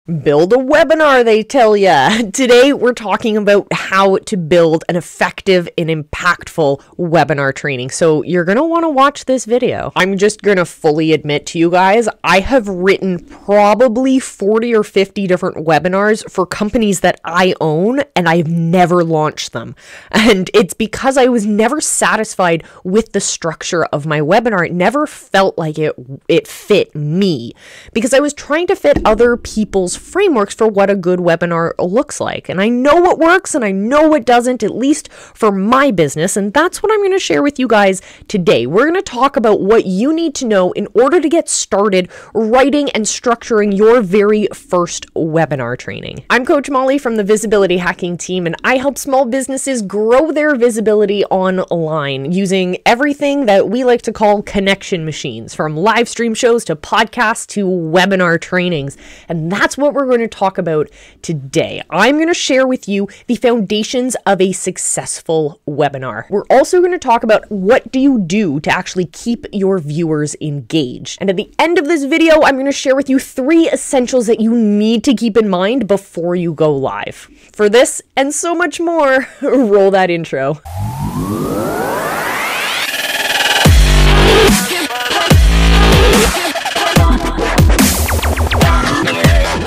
Build a webinar, they tell ya. Today, we're talking about how to build an effective and impactful webinar training. So you're going to want to watch this video. I'm just going to fully admit to you guys, I have written probably 40 or 50 different webinars for companies that I own, and I've never launched them. And it's because I was never satisfied with the structure of my webinar. It never felt like it fit me because I was trying to fit other people's frameworks for what a good webinar looks like. And I know what works and I know what doesn't, at least for my business. And that's what I'm going to share with you guys today. We're going to talk about what you need to know in order to get started writing and structuring your very first webinar training. I'm Coach Molly from the Visibility Hacking team, and I help small businesses grow their visibility online using everything that we like to call connection machines, from live stream shows to podcasts to webinar trainings. And that's what we're going to talk about today. I'm going to share with you the foundations of a successful webinar. We're also going to talk about what do you do to actually keep your viewers engaged. And at the end of this video, I'm going to share with you 3 essentials that you need to keep in mind before you go live. For this and so much more, roll that intro.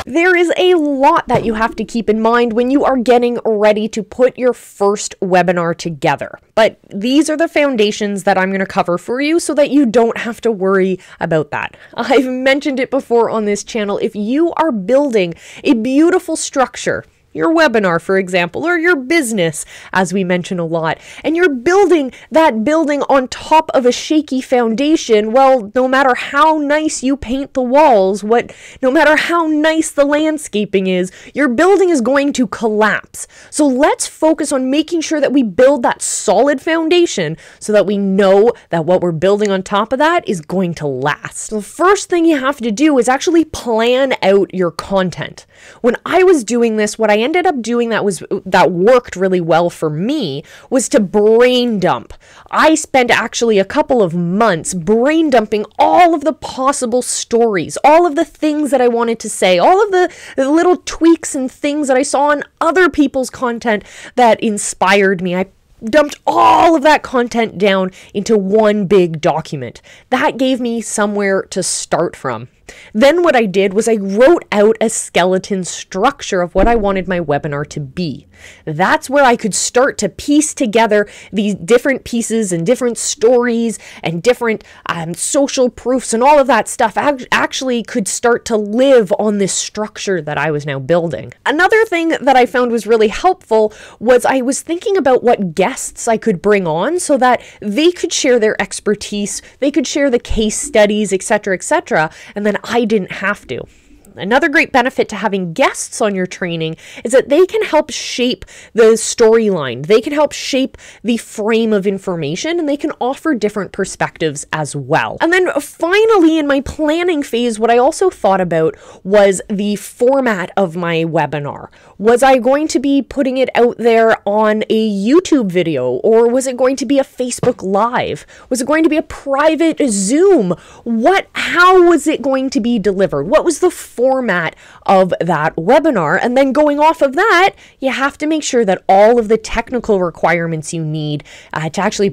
There is a lot that you have to keep in mind when you are getting ready to put your first webinar together. But these are the foundations that I'm going to cover for you so that you don't have to worry about that. I've mentioned it before on this channel. If you are building a beautiful structure, your webinar, for example, or your business, as we mention a lot, and you're building that building on top of a shaky foundation, well, no matter how nice you paint the walls, no matter how nice the landscaping is, your building is going to collapse. So let's focus on making sure that we build that solid foundation so that we know that what we're building on top of that is going to last. The first thing you have to do is actually plan out your content. When I was doing this, what I ended up doing that worked really well for me was to brain dump. I spent actually a couple of months brain dumping all of the possible stories, all of the things that I wanted to say, all of the little tweaks and things that I saw on other people's content that inspired me. I dumped all of that content down into one big document. That gave me somewhere to start from. Then what I did was I wrote out a skeleton structure of what I wanted my webinar to be. That's where I could start to piece together these different pieces and different stories and different social proofs and all of that stuff actually could start to live on this structure that I was now building. Another thing that I found was really helpful was I was thinking about what guests I could bring on so that they could share their expertise, they could share the case studies, etc., and then I didn't have to. Another great benefit to having guests on your training is that they can help shape the storyline. They can help shape the frame of information, and they can offer different perspectives as well. And then finally, in my planning phase, what I also thought about was the format of my webinar. Was I going to be putting it out there on a YouTube video, or was it going to be a Facebook Live? Was it going to be a private Zoom? How was it going to be delivered? What was the format of that webinar? And then going off of that, you have to make sure that all of the technical requirements you need to actually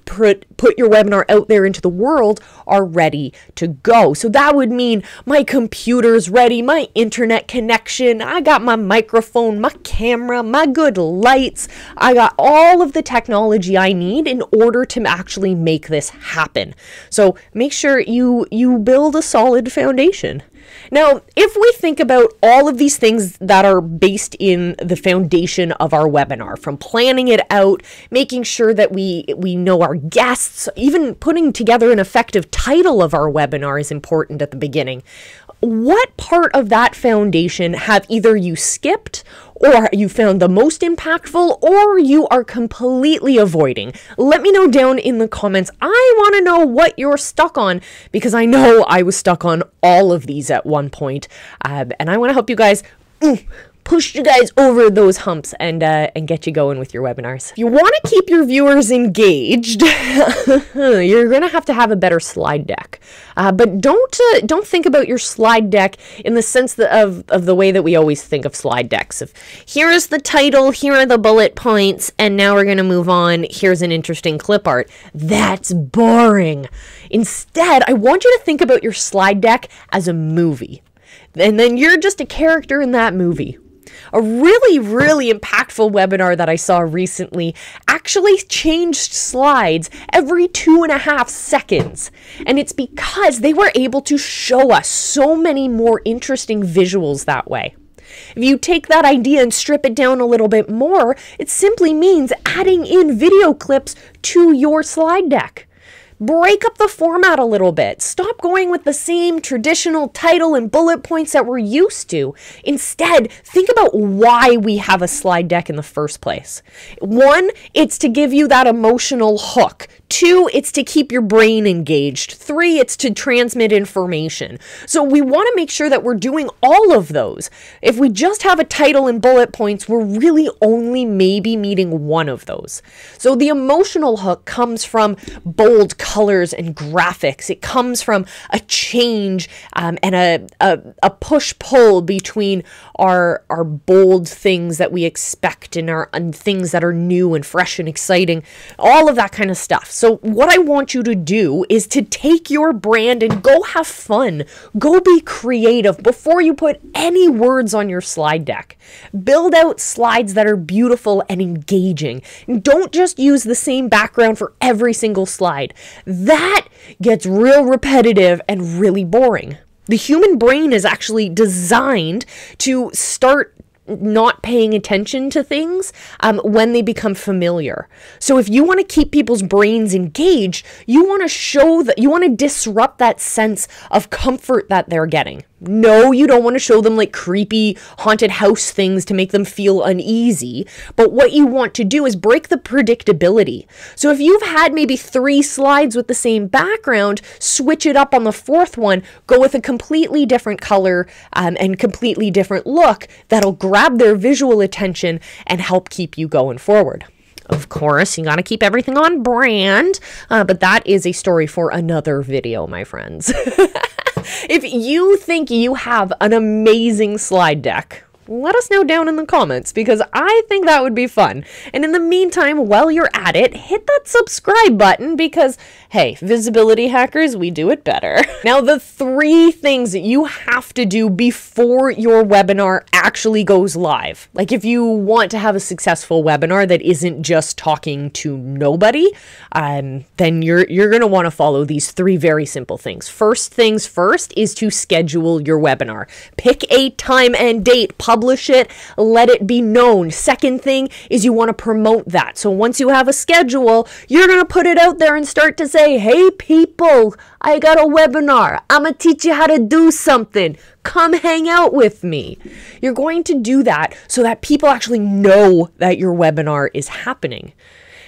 put your webinar out there into the world are ready to go. So that would mean my computer's ready, my internet connection, I got my microphone, my camera, my good lights. I got all of the technology I need in order to actually make this happen. So make sure you build a solid foundation. Now, if we think about all of these things that are based in the foundation of our webinar, from planning it out, making sure that we know our guests, even putting together an effective title of our webinar is important at the beginning. What part of that foundation have either you skipped, or you found the most impactful, or you are completely avoiding? Let me know down in the comments. I want to know what you're stuck on, because I know I was stuck on all of these at one point, and I want to help you guys push you guys over those humps and get you going with your webinars. If you want to keep your viewers engaged, you're going to have a better slide deck. But don't think about your slide deck in the sense of the way that we always think of slide decks. Of here's the title, here are the bullet points, and now we're going to move on. Here's an interesting clip art. That's boring. Instead, I want you to think about your slide deck as a movie. And then you're just a character in that movie. A really, really impactful webinar that I saw recently actually changed slides every 2.5 seconds. And it's because they were able to show us so many more interesting visuals that way. If you take that idea and strip it down a little bit more, it simply means adding in video clips to your slide deck. Break up the format a little bit. Stop going with the same traditional title and bullet points that we're used to. Instead, think about why we have a slide deck in the first place. 1, it's to give you that emotional hook. 2, it's to keep your brain engaged. 3, it's to transmit information. So we want to make sure that we're doing all of those. If we just have a title and bullet points, we're really only maybe meeting one of those. So the emotional hook comes from bold colors and graphics. It comes from a change and a push-pull between our bold things that we expect and things that are new and fresh and exciting, all of that kind of stuff. So what I want you to do is to take your brand and go have fun. Go be creative before you put any words on your slide deck. Build out slides that are beautiful and engaging. And don't just use the same background for every single slide. That gets real repetitive and really boring. The human brain is actually designed to start not paying attention to things when they become familiar. So if you want to keep people's brains engaged, you want to disrupt that sense of comfort that they're getting. No, you don't want to show them like creepy haunted house things to make them feel uneasy. But what you want to do is break the predictability. So if you've had maybe 3 slides with the same background, switch it up on the 4th one, go with a completely different color and completely different look that'll grab their visual attention and help keep you going forward. Of course, you got to keep everything on brand, but that is a story for another video, my friends. If you think you have an amazing slide deck, let us know down in the comments because I think that would be fun. And in the meantime, while you're at it, hit that subscribe button because, hey, visibility hackers, we do it better. Now, the 3 things that you have to do before your webinar actually goes live. Like if you want to have a successful webinar that isn't just talking to nobody, then you're going to want to follow these 3 very simple things. First things first is to schedule your webinar. Pick a time and date, publish it, let it be known. Second thing is you want to promote that. So once you have a schedule, you're going to put it out there and start to say, hey people, I got a webinar. I'm going to teach you how to do something. Come hang out with me. You're going to do that so that people actually know that your webinar is happening.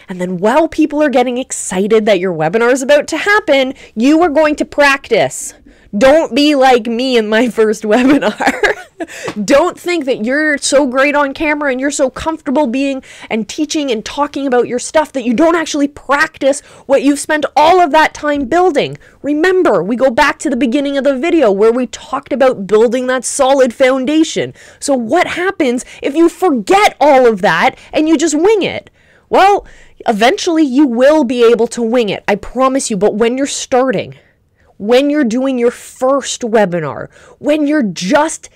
And then while people are getting excited that your webinar is about to happen, you are going to practice. Don't be like me in my first webinar. Don't think that you're so great on camera and you're so comfortable being and teaching and talking about your stuff that you don't actually practice what you've spent all of that time building. Remember, we go back to the beginning of the video where we talked about building that solid foundation. So what happens if you forget all of that and you just wing it? Well, eventually you will be able to wing it, I promise you, but when you're starting, when you're doing your first webinar, when you're just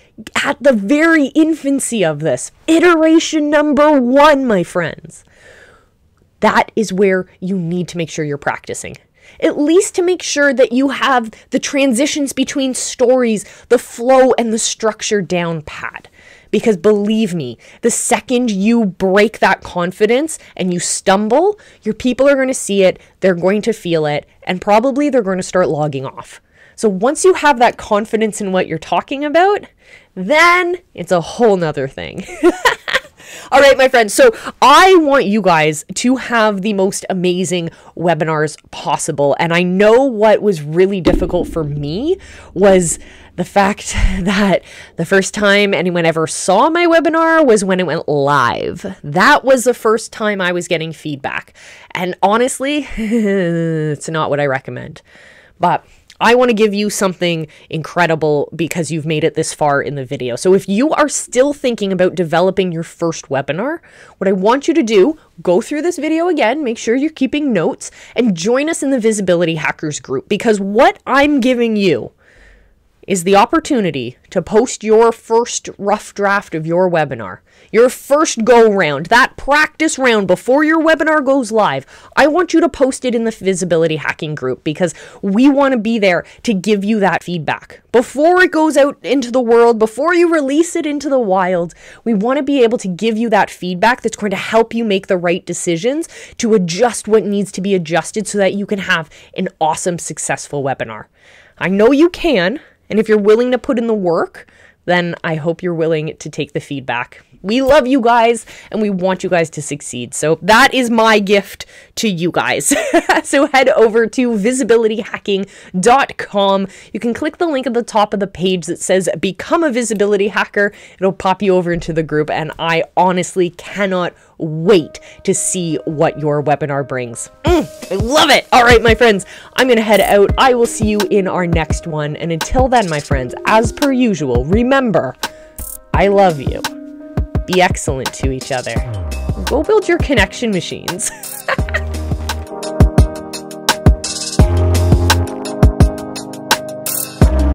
at the very infancy of this, iteration number 1, my friends, that is where you need to make sure you're practicing. At least to make sure that you have the transitions between stories, the flow, and the structure down pat. Because believe me, the second you break that confidence and you stumble, your people are going to see it, they're going to feel it, and probably they're going to start logging off. So once you have that confidence in what you're talking about, then it's a whole nother thing. All right, my friends, so I want you guys to have the most amazing webinars possible. And I know what was really difficult for me was The fact that the first time anyone ever saw my webinar was when it went live. That was the first time I was getting feedback. And honestly, it's not what I recommend. But I want to give you something incredible because you've made it this far in the video. So if you are still thinking about developing your first webinar, what I want you to do, go through this video again, make sure you're keeping notes, and join us in the Visibility Hackers group, because what I'm giving you is the opportunity to post your first rough draft of your webinar, your first go round, that practice round before your webinar goes live. I want you to post it in the Visibility Hacking group, because we want to be there to give you that feedback. Before it goes out into the world, before you release it into the wild, we want to be able to give you that feedback that's going to help you make the right decisions to adjust what needs to be adjusted so that you can have an awesome, successful webinar. I know you can. And if you're willing to put in the work, then I hope you're willing to take the feedback. We love you guys, and we want you guys to succeed. So that is my gift to you guys. So head over to visibilityhacking.com. You can click the link at the top of the page that says Become a Visibility Hacker. It'll pop you over into the group, and I honestly cannot wait to see what your webinar brings. I love it. All right, my friends, I'm going to head out. I will see you in our next one. And until then, my friends, as per usual, remember, I love you. Be excellent to each other. Go build your connection machines.